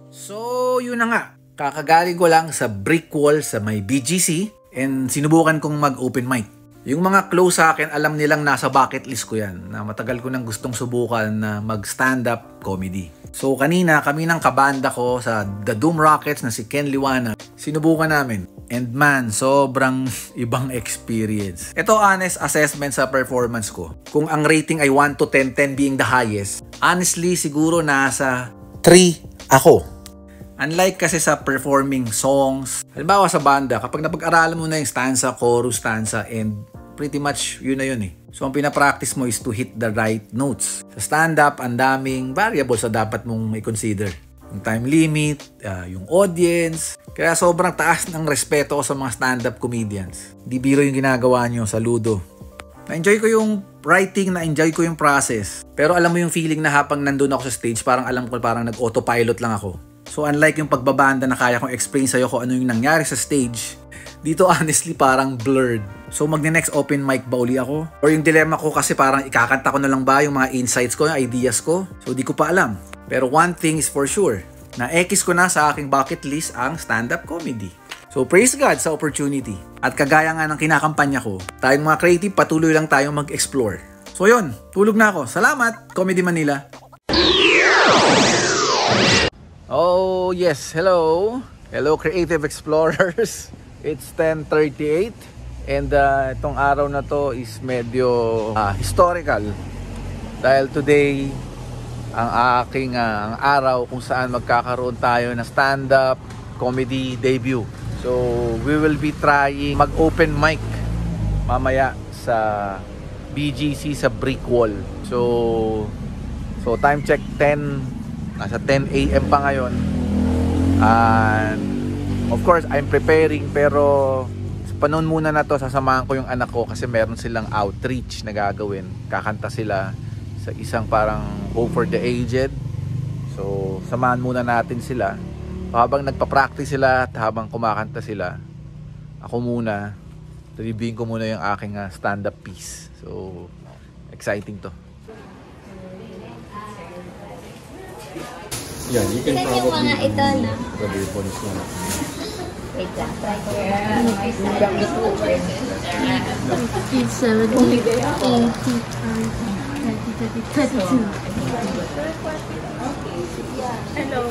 So, yun na nga. Kakagaling ko lang sa brick wall sa may BGC and sinubukan kong mag-open mic. Yung mga close sa akin, alam nilang nasa bucket list ko yan na matagal ko nang gustong subukan na mag-stand-up comedy. So, kanina kami ng kabanda ko sa The Doom Rockets na si Ken Liwanag. Sinubukan namin. And man, sobrang ibang experience. Ito honest assessment sa performance ko. Kung ang rating ay 1 to 10, 10 being the highest, honestly, siguro nasa 3 ako. Unlike kasi sa performing songs, halimbawa sa banda, kapag napag-aralan mo na yung stanza, chorus, stanza, and pretty much yun na yun eh. So ang pinapractice mo is to hit the right notes. Sa stand-up, ang daming variables na dapat mong i-consider. Yung time limit, yung audience. Kaya sobrang taas ng respeto ko sa mga stand-up comedians. Di biro yung ginagawa nyo, saludo. Na-enjoy ko yung writing, na-enjoy ko yung process. Pero alam mo yung feeling na habang nandun ako sa stage, parang alam ko parang nag-autopilot lang ako. So unlike yung pagbabanda na kaya kong explain sa'yo kung ano yung nangyari sa stage, dito honestly parang blurred. So magne-next open mic ba uli ako? Or yung dilemma ko kasi parang ikakanta ko na lang ba yung mga insights ko, yung ideas ko? So di ko pa alam. Pero one thing is for sure, na-ekis ko na sa aking bucket list ang stand-up comedy. So praise God sa opportunity. At kagaya nga ng kinakampanya ko, tayong mga creative patuloy lang tayong mag-explore. So yun, tulog na ako. Salamat, Comedy Manila. Oh yes, hello. Hello creative explorers. It's 10:38 and itong araw na to is medyo historical. Dahil today ang aking ang araw kung saan magkakaroon tayo ng stand-up comedy debut. So, we will be trying mag-open mic mamaya sa BGC sa Brick Wall. So time check 10, nasa 10 AM pa ngayon. And of course, I'm preparing pero sa panahon muna na to, sasamahan ko yung anak ko kasi meron silang outreach na gagawin. Kakanta sila sa isang parang Home for the Aged. So, samahan muna natin sila. Habang nagpa-practice sila at habang kumakanta sila, ako muna, reviewin ko muna yung aking stand-up piece. So, exciting to. Yeah, you can probably yung mga ito na. Grabe yung polis mo. Wait lang. It's 70, 80, 22. Hello.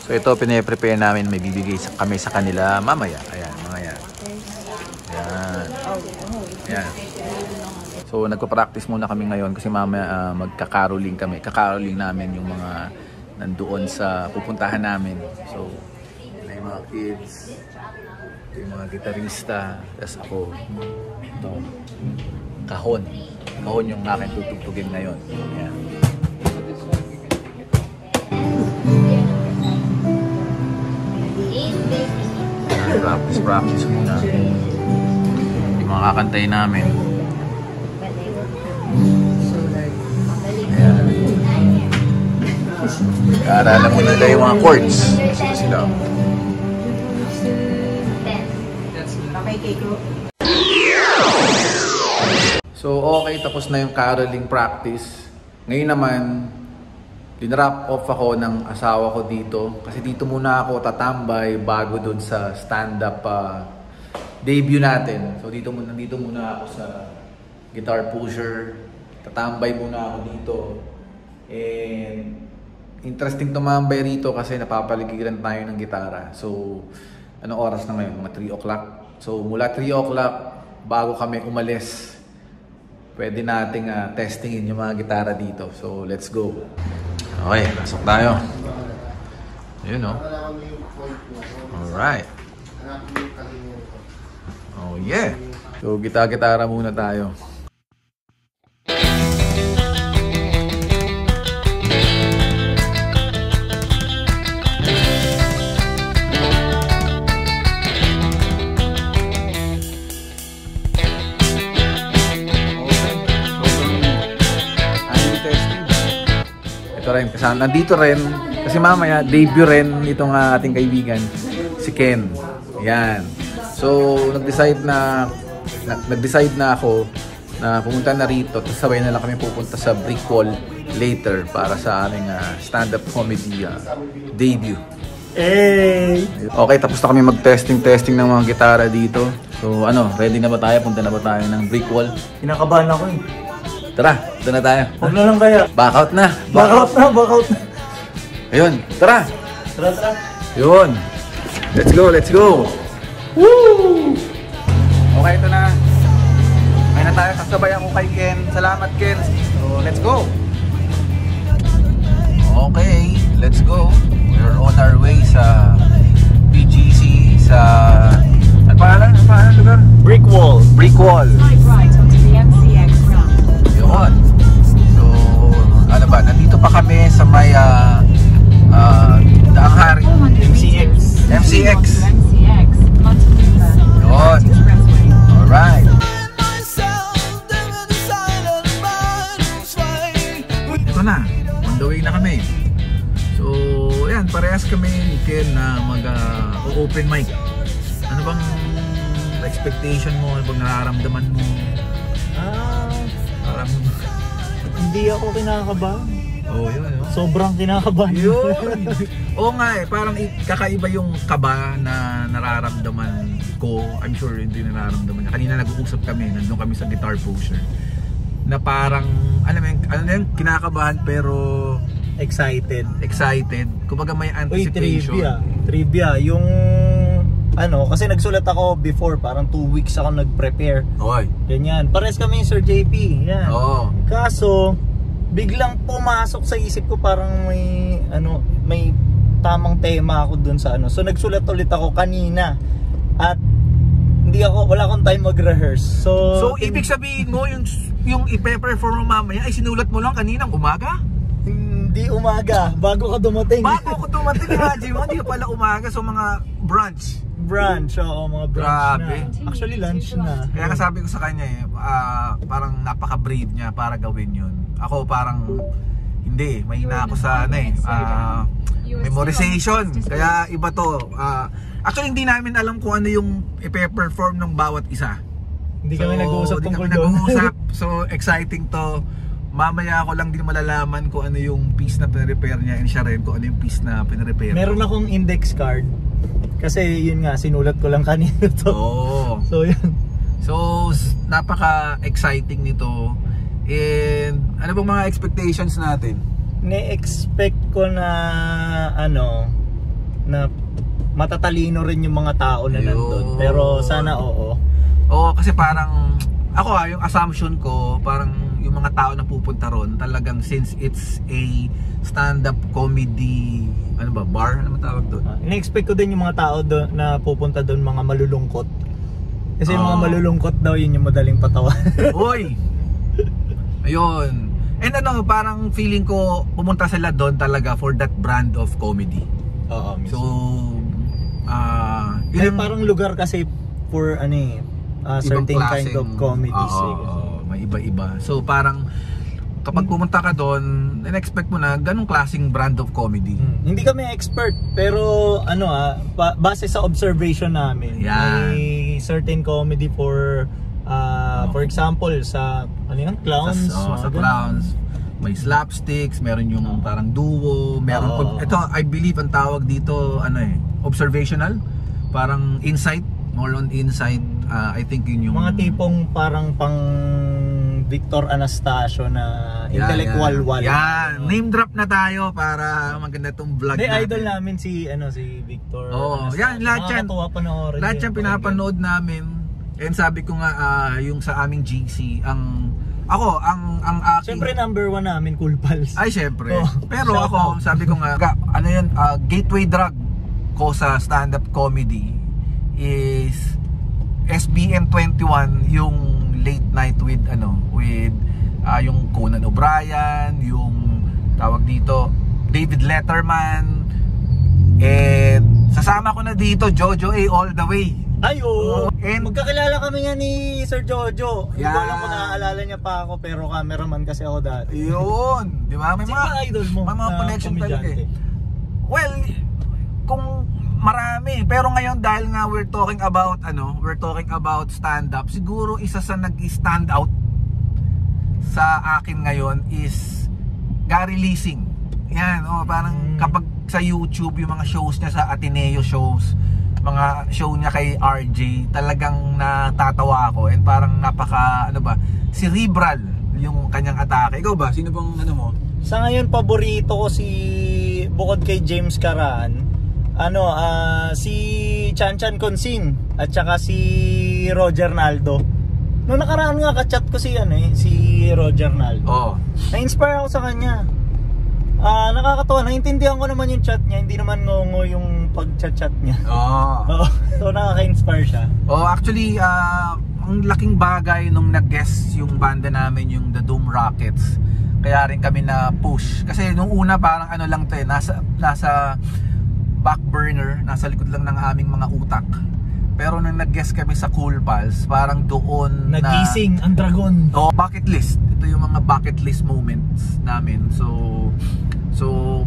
So ito pine-prepare namin, may bibigay kami sa kanila mamaya. Ayan, mga yan. Ayan. Ayan. So nagpa-practice muna kami ngayon kasi mamaya magka-caroling kami. Kakaroling namin yung mga nandoon sa pupuntahan namin. So may mga kids, yung mga gitarista, tapos ako. Ito, kahon. Kahon yung aking tutugtugin ngayon. Ayan. Practice muna yung mga kakantay namin. Ayan. Kaaralan mo nila yung mga chords. Sila. So okay, tapos na yung caroling practice. Ngayon naman, dinrap off ako ng asawa ko dito kasi dito muna ako tatambay bago dun sa stand-up debut natin. So dito muna ako sa Guitar Pusher. Tatambay muna ako dito. And interesting tumambay rito kasi napapaligiran tayo ng gitara. So anong oras na ngayon? Mga 3 o'clock. So mula 3 o'clock bago kami umalis, pwede nating testingin yung mga gitara dito. So let's go. Okay, pasok tayo. Yun o. Alright. Oh yeah. So gitara muna tayo. Rin, kasi nandito rin kasi mamaya debut rin itong ating kaibigan si Ken. Yan. So nag-decide na ako na pumunta na rito, tapos sabay na lang kami pupunta sa Brick Wall later para sa aming stand-up comedy debut. Hey! Okay, tapos na kami mag-testing ng mga gitara dito. So ano, ready na ba tayo? Punta na ba tayo ng brick wall? Kinakabahan ako eh. Tara, punta na tayo. Huwag na lang kaya. Back out na. Back out na. Ayun, tara. Tara. Yun. Let's go. Woo! Okay, ito na. May na tayo, kasabay ako kay Ken. Salamat, Ken. So, let's go. Okay, let's go. We're on our way sa BGC sa... Ano pangalan lugar? Brick wall. Slide right onto the MCX ramp. Yun. So, ano ba? Nandito pa kami sa may Daang Hari. MCX. MCX. MCX. Yun. Alright. Ito na. On the way na kami. So, ayan. Parehas kami ni Ken na mag-open mic. Ano bang expectation mo? Ano bang nararamdaman mo? Parang... Hindi ako kinakabahan. Oh, yun. Sobrang kinakabahan. Yun! Oo nga eh, parang kakaiba yung kaba na nararamdaman ko. I'm sure hindi nararamdaman niya. Kanina nag-uusap kami, nandun kami sa Guitar Poser. Na parang, alam mo yun, kinakabahan pero Excited. Kumbaga may anticipation. Trivia. Yung kasi nagsulat ako before, parang 2 weeks ako nag-prepare. Oy. Ganyan. Pares kami Sir JP. Yan. Oo. Kaso, biglang pumasok sa isip ko parang may tamang tema ako dun sa So nagsulat ulit ako kanina. At wala akong time mag-rehearse. So ibig sabihin mo yung ipe-perform mo mamaya ay sinulat mo lang kaninang umaga? Hindi umaga, bago ka dumating. Bago ko dumating, imagine mo, hindi pala umaga, so mga brunch. Oo, mga brunch Grabe. na. Actually, lunch na. Kaya sabi ko sa kanya parang napaka-brave niya para gawin yun. Ako parang, hindi, mahina ako sa memorization. Kaya iba to. Actually, hindi namin alam kung ano yung ipe-perform ng bawat isa. Hindi kami nag-uusap tungkol doon. So, exciting to. Mamaya ako lang din malalaman kung ano yung piece na pinrepair niya and siya rin kung ano yung piece na pinrepair. Meron akong index card. Kasi yun nga, sinulat ko lang kanina to. Oo. So yun. So, napaka-exciting nito. And ano bang mga expectations natin? Ne-expect ko na na matatalino rin yung mga tao na nandun. Pero sana oo. Oo, kasi parang ako yung assumption ko, parang yung mga tao na pupunta ron, talagang since it's a stand-up comedy, bar? Ano matawag doon? In-expect ko din yung mga tao na pupunta doon mga malulungkot. Kasi yung mga malulungkot daw, yun yung madaling patawa. Uy! Ayun. And parang feeling ko pumunta sila doon talaga for that brand of comedy. Oo, so, parang lugar kasi for certain kind of comedies. May iba-iba. So parang kapag pumunta ka doon, in-expect mo na ganung klaseng brand of comedy. Hindi kami expert, pero base sa observation namin, may certain comedy for example sa clowns. Sa clowns. May slapsticks, meron yung parang duo, meron ito I believe ang tawag dito observational, parang insight, more on insight. I think yun yung mga tipong parang pang Victor Anastasio na intellectual wall. Yan, name drop na tayo para maganda tong vlog natin. Idol namin si Victor. Yan, lahat yan. Lahat yan pinapanood namin. And sabi ko nga yung sa aming GC, ang aking... Siyempre number 1 namin, Cool Pals. Ay, siyempre. Pero ako, sabi ko nga, gateway drug ko sa stand-up comedy is SBM 21, yung late night with yung Conan O'Brien, yung tawag dito David Letterman, and sasama ko na dito Jojo A all the way. And magkakilala kami nga ni Sir Jojo. Hindi ko alam kung naaalala niya pa ako, pero cameraman kasi ako dati. Yun, di ba? May mga idol mo, may mga connection talaga eh. Well, kung marami, pero ngayon dahil nga we're talking about stand up, siguro isa sa nag-stand out sa akin ngayon is Gary Leasing. Yan, parang kapag sa YouTube, yung mga shows niya sa Ateneo shows, mga show niya kay RJ, talagang natatawa ako. And parang napaka, ano ba, cerebral yung kanyang atake. Ikaw ba? Sino bang ano mo? Sa ngayon, paborito ko si, bukod kay James Caraan, si Chanchan Consing at saka si Roger Naldo. Noong nakaraan nga ka-chat ko si Roger Naldo. Oh. Na-inspire ako sa kanya. Nakakatawa, naintindihan ko naman yung chat niya, hindi naman ngongo yung pag-chat niya. Oh. So nakaka-inspire siya. Oh, actually, ang laking bagay nung nag-guest yung banda namin, yung The Doom Rockets. Kaya rin kami na push. Kasi nung una parang ano lang 'to nasa back burner, nasa likod lang ng aming mga utak. Pero nung nag-guest kami sa Cool Pals, parang doon nagising ang dragon. Oh, bucket list. Ito yung mga bucket list moments namin. So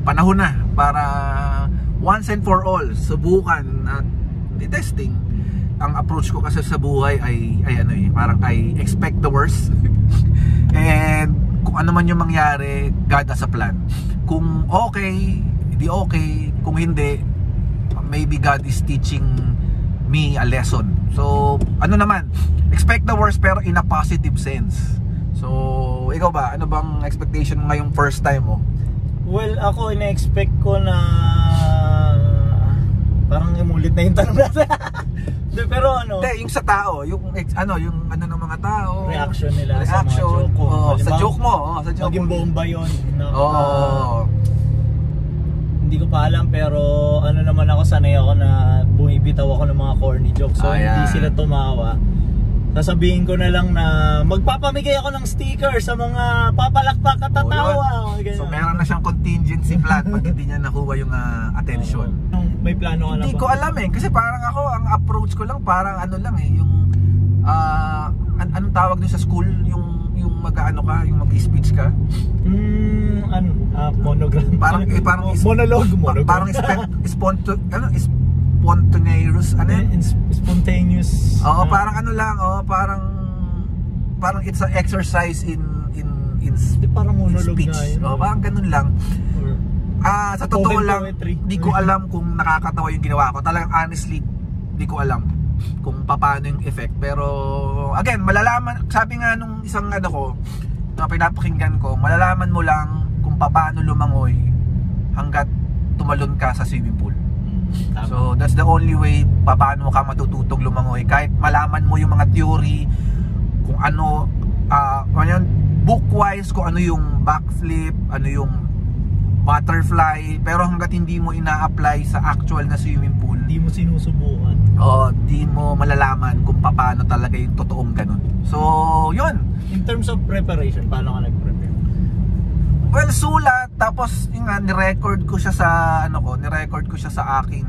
panahon na para once and for all subukan at testing. Ang approach ko kasi sa buhay ay parang I expect the worst. And kung ano man yung mangyari, God has a plan. Kung okay, hindi okay. Kung hindi, maybe God is teaching me a lesson. So, expect the worst pero in a positive sense. So, ikaw ba? Ano bang expectation mo ngayong first time mo? Well, ako ina-expect ko na parang imulit na yung tanong natin. Pero yung sa tao, yung ng mga tao, reaction nila sa mga joke ko. Sa joke mo, sa joke. Maging bomba yun. Hindi ko pa alam, pero naman ako, sanay ako na bumibitaw ako ng mga corny jokes. So hindi sila tumawa. Sasabihin ko na lang na magpapamigay ako ng sticker sa mga papalakpak at tatawa. So meron na siyang contingency plan pag hindi niya nakuha yung attention. May plano ka na ba? Hindi ko alam kasi parang ako, ang approach ko lang parang yung anong tawag doon sa school, yung mag-ano ka, yung mag-speech ka? Monogram. Parang monologue. Parang spontaneous, spontaneous. Oo, parang parang it's an exercise in parang monologue speech. Na Parang ganun lang. Sa totoo lang, hindi ko alam kung nakakatawa yung ginawa ko. Talagang honestly, hindi ko alam kung paano yung effect. Pero again, malalaman, sabi nga nung isang na pinapakinggan ko, malalaman mo lang kung paano lumangoy hanggat tumalon ka sa swimming pool. So that's the only way paano ka matututong lumangoy. Kahit malaman mo yung mga theory, kung book wise, kung ano yung backflip, ano yung butterfly, pero hanggat hindi mo ina-apply sa actual na swimming pool, hindi mo sinusubukan. Di mo malalaman kung paano talaga yung totoong ganun. So, yun. In terms of preparation, paano ka nag-prepare? Well, sulat, tapos yung ni-record ko siya sa sa aking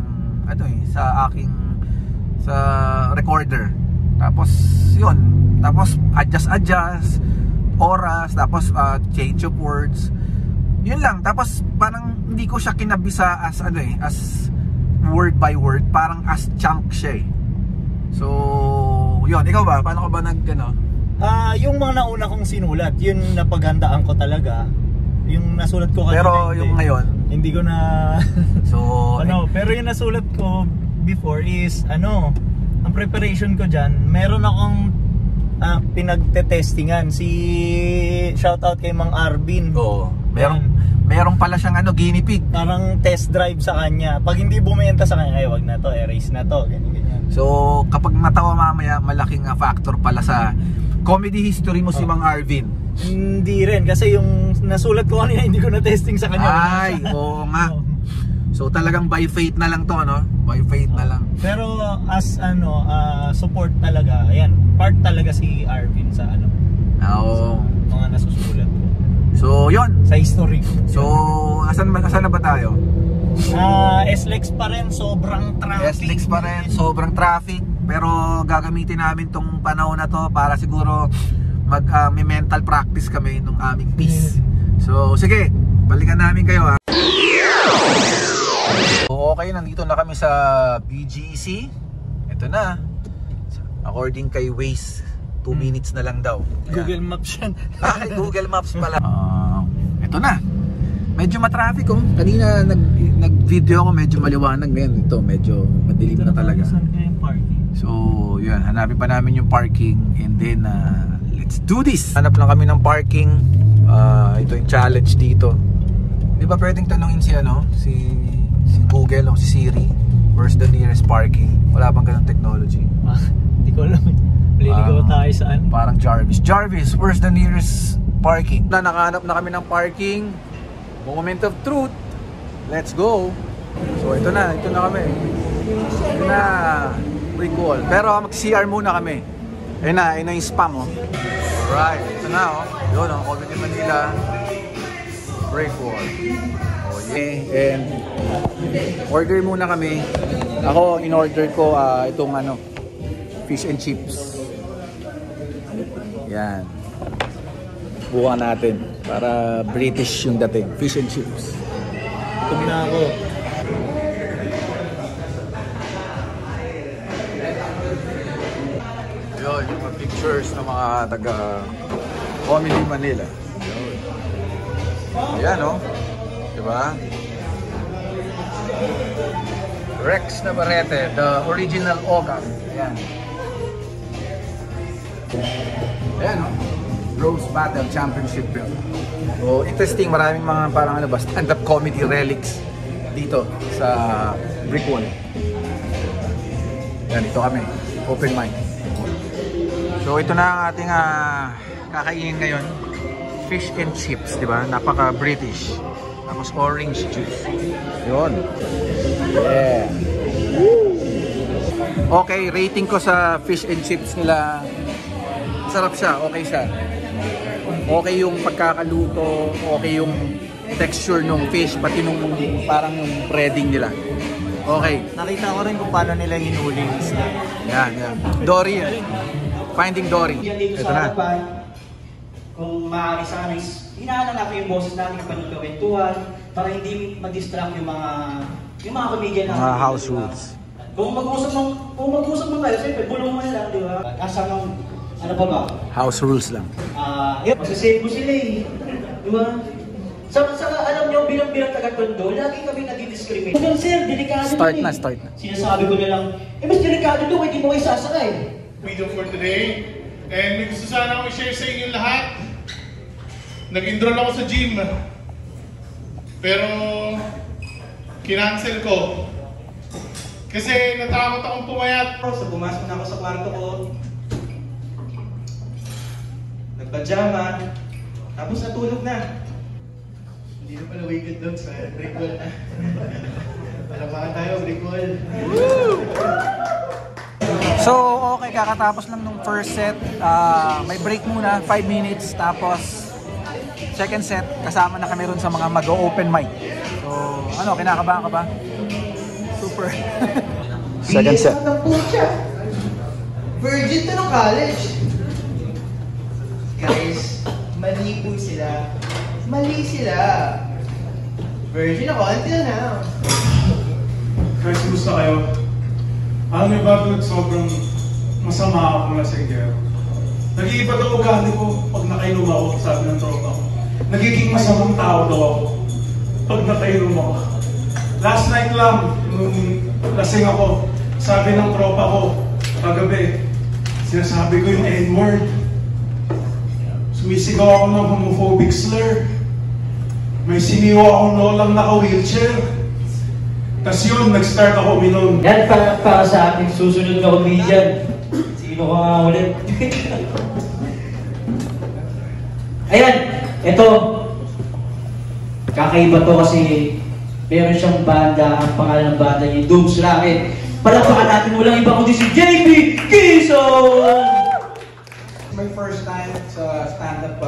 sa recorder. Tapos yun, tapos adjust oras, tapos change of words. Yun lang. Tapos parang hindi ko siya kinabisa as word by word, parang as chunk siya. So, yun. Ikaw ba? Paano ka ba yung mga nauna kong sinulat, yun napaghandaan ko talaga. Yung nasulat ko kanina. Pero yung ngayon, hindi ko na so pero yung nasulat ko before is ang preparation ko diyan, meron akong pinagte-testingan, shoutout kay Mang Arvin. Meron pala siyang guinea pig. Parang test drive sa kanya. Pag hindi bumenta sa kanya, wag na to, erase na to, ganyan. So kapag natawa mamaya, malaking factor pala sa comedy history mo si Mang Arvin. Hindi rin, kasi yung nasulat ko kanina hindi ko na testing sa kanya. Ay, oo nga. So talagang by faith na lang to, by faith na lang. Pero as support talaga, ayan, part talaga si Arvin sa sa mga nasusulat ko. So yun, sa history ko. So asan na ba tayo? SLEX pa rin, sobrang traffic. Pero gagamitin namin tong panahon na to para siguro may mental practice kami nung aming piece. So sige, balikan namin kayo Okay, nandito na kami sa BGC. Ito na. According kay Waze, 2 minutes na lang daw. Google Maps yan. Google Maps pala. Ito na. Medyo matraffic Kanina nag-video ako medyo maliwanag ngayon. Ito medyo madilim na talaga. Saan kayo yung parking? So, yun, hanapin pa namin yung parking and then let's do this! Hanap lang kami ng parking. Ito yung challenge dito. Di ba pwedeng tanongin si si Google o si Siri, where's the nearest parking? Wala bang ganang technology? Hindi ko alam. Maliligaw tayo saan? Parang Jarvis, where's the nearest parking? Nakahanap na kami ng parking. Moment of truth. Let's go! So ito na kami. Ito na, brick wall. Pero mag-CR muna kami. Ayun na yung spam oh. Alright, ito na oh. Yun oh, Cavite Manila. Brick wall. Oh yeah. And order muna kami. Ako, in-order ko itong fish and chips. Yan. Buka natin para British yung dating. Fish and chips. Gutom na ako. Yun, yung mga pictures ng mga taga Comedy Manila. Yun. Ayan o. Diba? Rex Navarrete, the original Ogang. Ayan. Ayan o. Rose Battle Championship yun. So, interesting. Maraming mga parang stand-up comedy relics dito sa brick wall. Yan, ito kami. Open mic. So, ito na ang ating kakainin ngayon. Fish and chips, di ba? Napaka-British. Tapos orange juice. Yun. Yeah. Okay, rating ko sa fish and chips nila. Sarap siya. Okay siya. Okay yung pagkakaluto, okay yung texture ng fish, pati nung parang yung breading nila. Okay. Nakita ko rin kung paano nila hinuli yung isda. Yan. Dory yan. Finding Dory. Ito na. Kung maaari sa amin, hinahal natin yung boses natin kapag nagkawentuhan para hindi mag-distract yung mga comedian natin. Mga house rules. Kung mag-usap mo tayo, siyempre, bulong mo na lang, di ba? Kasama ano pa ba? House rules lang. Masasave mo sila eh. Di ba? Saka alam nyo, bilang taga-tondo, lagi kami nadi-discriminate. Doon sir, delikado Start dun na. Sinasabi ko na lang, mas delikado doon, hindi mo kayo sasakay. Video for today. And may gusto sana akong i-share sa inyo lahat. Nag-enroll ako sa gym. Pero, kinancel ko. Kasi natakot akong pumayat. So pumasok na ako sa kwarto ko. Nagpajama. Tapos natulog na. Hindi na pala wicked doon sa brick wall. Palapakan tayo, brick wall. So, okay, kakatapos lang nung first set. May break muna, 5 minutes. Tapos, second set, kasama na kami ron sa mga mag-open mic. So, kinakabahan ka ba? Super. Second set. Virgin to no college. Guys, mali po sila. Mali sila. Virgin ako until now. Guys, gusto kayo? Alam niyo ba, sobrang masama ako na singgero. Nag-iiba daw ugali ko pag nakainom ako, sabi ng tropa ko. Nagiging masamang tao daw ako pag nakainom ako. Last night lang, nung lasing ako, sabi ng tropa ko, kagabi, sinasabi ko yung N-word. Sumisigaw ako ng homophobic slur. May siniwa akong lolang naka-wheelchair. Tapos yun, nag-start ako uminom. Yan para sa ating susunod na comedian. Sino ka nga ulit? Ayan, ito. Kakaiba to kasi meron siyang banda, ang pangalan ng banda niya, Dooms Langit. Palakpakan natin walang iba kundi si JB Quezon! My first time sa stand-up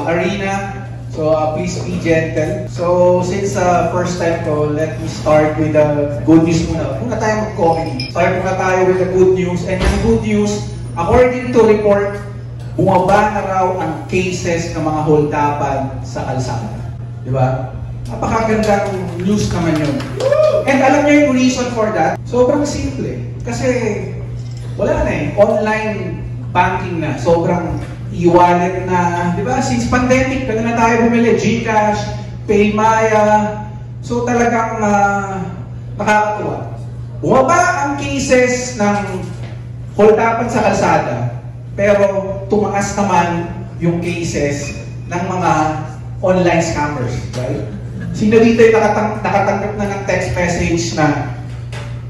arena. So please be gentle. So since first time ko, let me start with the good news muna. Muna tayo mag-comedy. Start muna tayo with the good news. And yung good news, according to report, bumaba na raw ang cases ng mga holdapan sa kalsada. Diba? Napakagandang news naman yun. And alam niyo yung reason for that? Sobrang simple. Kasi wala na eh. Online banking na. Sobrang e-wallet na. Diba? Since pandemic, pwede na tayo bumili. GCash, Paymaya, So talagang nakakatuwa. Bumaba ang cases ng hold-upan sa kalsada, pero tumaas naman yung cases ng mga online scammers, right? Sino dito yung nakatanggap na ng text message na,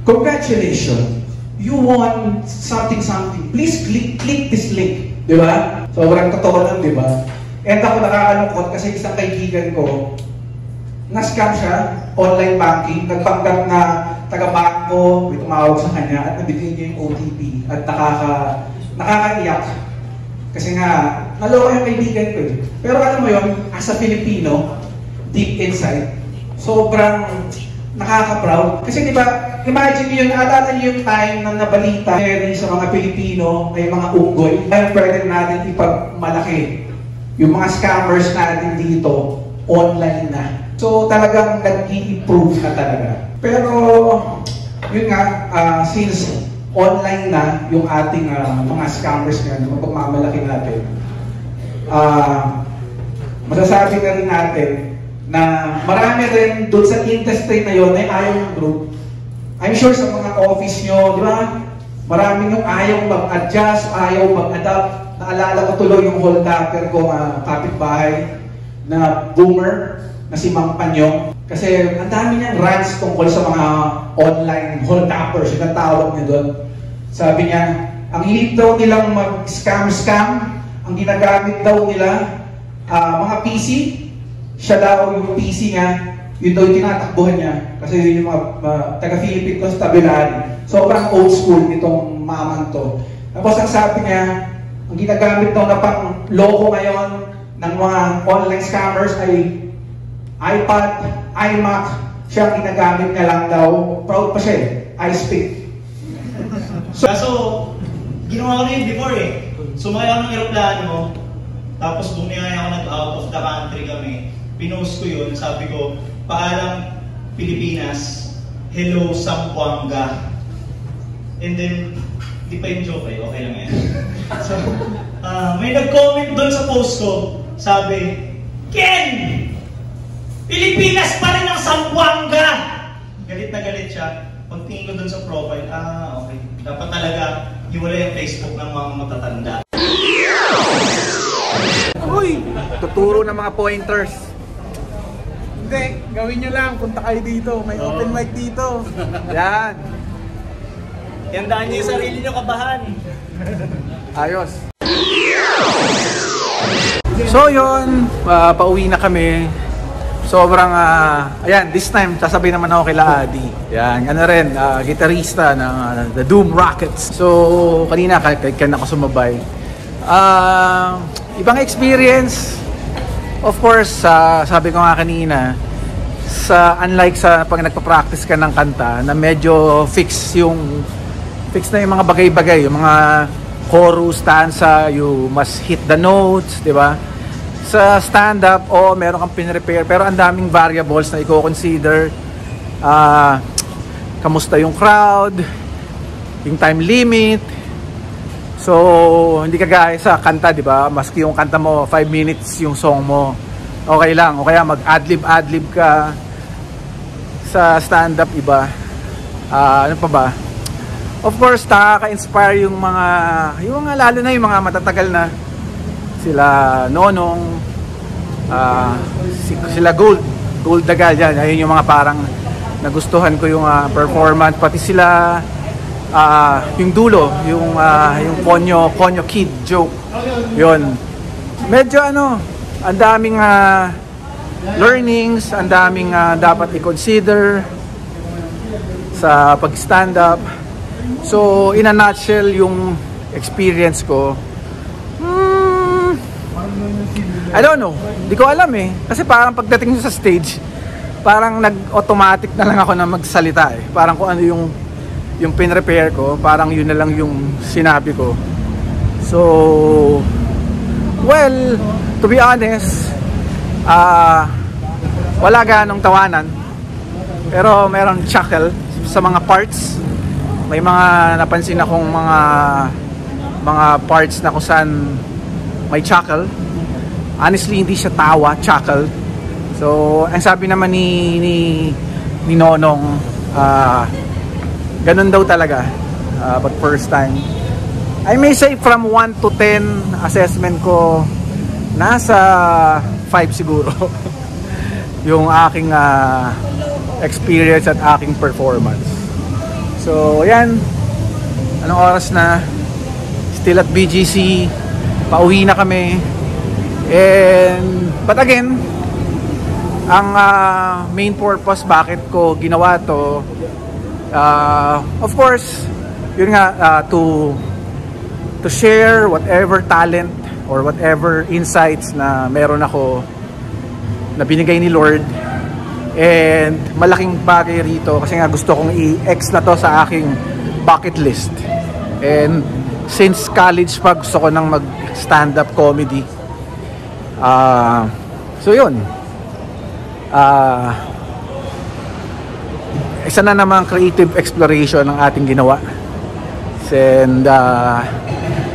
"Congratulations, you won something. Please click this link." Di ba? Sobrang totoo nun, di ba? And ako nakakalungkot kasi isang kaibigan ko, na-scam siya, online banking, nagpanggap na taga-bangko, may tumawag sa kanya at nabigay niya yung OTP at nakakaiyak. Kasi nga, naloko yung kaibigan ko eh. Pero alam mo yun, as a Filipino, deep inside, sobrang nakaka-proud. Kasi di ba, imagine niyo yun, naalala niyo yung time na nabalita sa mga Pilipino ay mga unggoy. Kaya pwede natin ipagmalaki yung mga scammers natin dito, online na. So talagang nag-i-improve na talaga. Pero yun nga, since online na yung ating mga scammers ngayon, yung pagmamalaki natin, masasabi na rin natin na marami rin doon sa industry na yun ay ayaw ng group. I'm sure sa mga office nyo, di ba? Marami nung ayaw mag-adjust, ayaw mag-adapt. Naalala ko tuloy yung hold-upper ko, kapitbahay na boomer, na si Mang Panyong. Kasi ang dami niyang rants tungkol sa mga online hold-uppers, yung tawag niya doon. Sabi niya, ang hilig daw nilang mag-scam, ang ginagamit daw nila, mga PC, siya daw yung PC niya, yun daw yung tinatakbuhan niya. Kasi yun yung mga taga-Philippine Constabulary. Sobrang old school nitong mamang to. Tapos ang sabi niya, ang ginagamit daw na pang loko ngayon ng mga online scammers ay iPad, iMac, siya ang ginagamit niya lang daw. Proud pa siya eh. iSpeak. So, ginawa ko na yun before eh. Sumakay ako ng aeroplano, tapos bumiyay ako nag-out of the country kami. Pinost ko yun, sabi ko, paalam Pilipinas, hello Zamboanga. And then, di pa yung joke eh, okay lang yan. So, may nag-comment doon sa post ko, sabi, "Ken! Pilipinas pa rin ang Zamboanga!" Galit na galit siya. Pagtingin ko dun sa profile, okay. Dapat talaga iwala yung Facebook ng mga matatanda. Uy! Tuturo ng mga pointers. Hindi, gawin nyo lang. Punta kayo dito. May open mic dito. Yan. Yandaan nyo yung sarili nyo, kabahan. Ayos. So yun, pauwi na kami. Sobrang, ayan, this time, sasabay naman ako kila Adi. Yan, ano rin, gitarista ng The Doom Rockets. So, kanina, kan ako sumabay. Ibang experience. Of course, sabi ko nga kanina, unlike sa pag nagpa-practice ka ng kanta, na medyo fix na yung mga bagay-bagay, yung mga chorus, stanza, you must hit the notes, di ba? Sa stand-up, meron kang pin-repair, pero ang daming variables na i-consider. Kamusta yung crowd, yung time limit. So, hindi kagaya sa kanta, di ba? Maski yung kanta mo, 5 minutes yung song mo, okay lang. O kaya mag-adlib ka. Sa stand-up, iba. Ano pa ba? Of course, nakaka-inspire yung mga lalo na yung mga matatagal na. Sila Nonong, sila Gold Dagal, yan. Ayun yung mga parang nagustuhan ko yung performance. Pati sila, yung dulo, yung Konyo Kid joke. Yun. Medyo ang daming learnings, ang daming dapat i-consider sa pag-stand up. So, in a nutshell, yung experience ko, I don't know. Hindi ko alam eh. Kasi parang pagdating sa stage, parang nag-automatic na lang ako na magsalita eh. Parang kung ano yung pin-repair ko, parang yun na lang yung sinabi ko. So, well, to be honest, wala ganong tawanan. Pero meron chuckle sa mga parts. May mga napansin akong mga parts na kung saan may chuckle. Honestly, hindi siya tawa, chuckle. So, ang sabi naman ni Nonong, ganun daw talaga. But first time. I may say from 1 to 10 assessment ko, nasa 5 siguro. Yung aking experience at aking performance. So, ayan. Anong oras na? Still at BGC. Pauwi na kami. But again, ang main purpose bakit ko ginawa to, of course, yun nga, to share whatever talent or whatever insights na meron ako na binigay ni Lord. And malaking bagay rito kasi nga gusto kong i-X na to sa aking bucket list. And since college pa gusto ko nang mag stand-up comedy. So yun, isa na namang creative exploration ang ating ginawa. And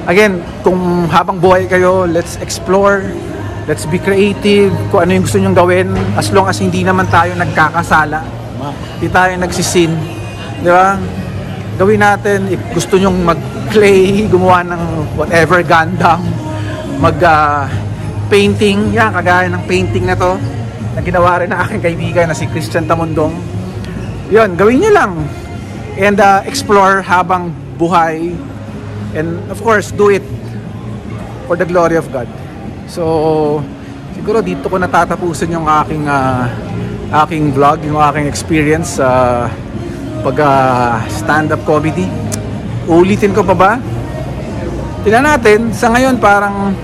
again, kung habang buhay kayo, let's explore, let's be creative, kung ano yung gusto nyong gawin, as long as hindi naman tayo nagkakasala, hindi tayo nagsisin, di ba? Gawin natin. If gusto nyong mag-clay, gumawa ng whatever, Gundam, painting, yan, kagaya ng painting na to na ginawa rin ng aking kaibigan na si Christian Tamundong. Yun, gawin nyo lang. And explore habang buhay. And of course, do it for the glory of God. So, siguro dito ko natatapusin yung aking vlog, yung aking experience sa stand-up comedy. Ulitin ko pa ba? Tingnan natin. Sa ngayon, parang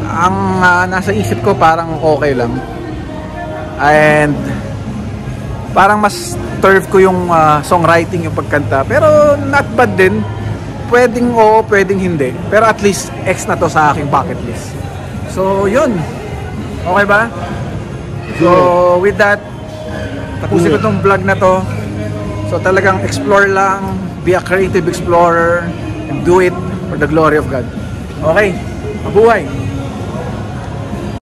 ang nasa isip ko parang okay lang. And parang mas turf ko yung songwriting, yung pagkanta. Pero not bad din. Pwedeng oo, pwedeng hindi. Pero at least X na to sa aking bucket list. So, yun. Okay ba? So, with that, tapusin ko tong vlog na to. So, talagang explore lang. Be a creative explorer. And do it for the glory of God. Okay? Mabuhay!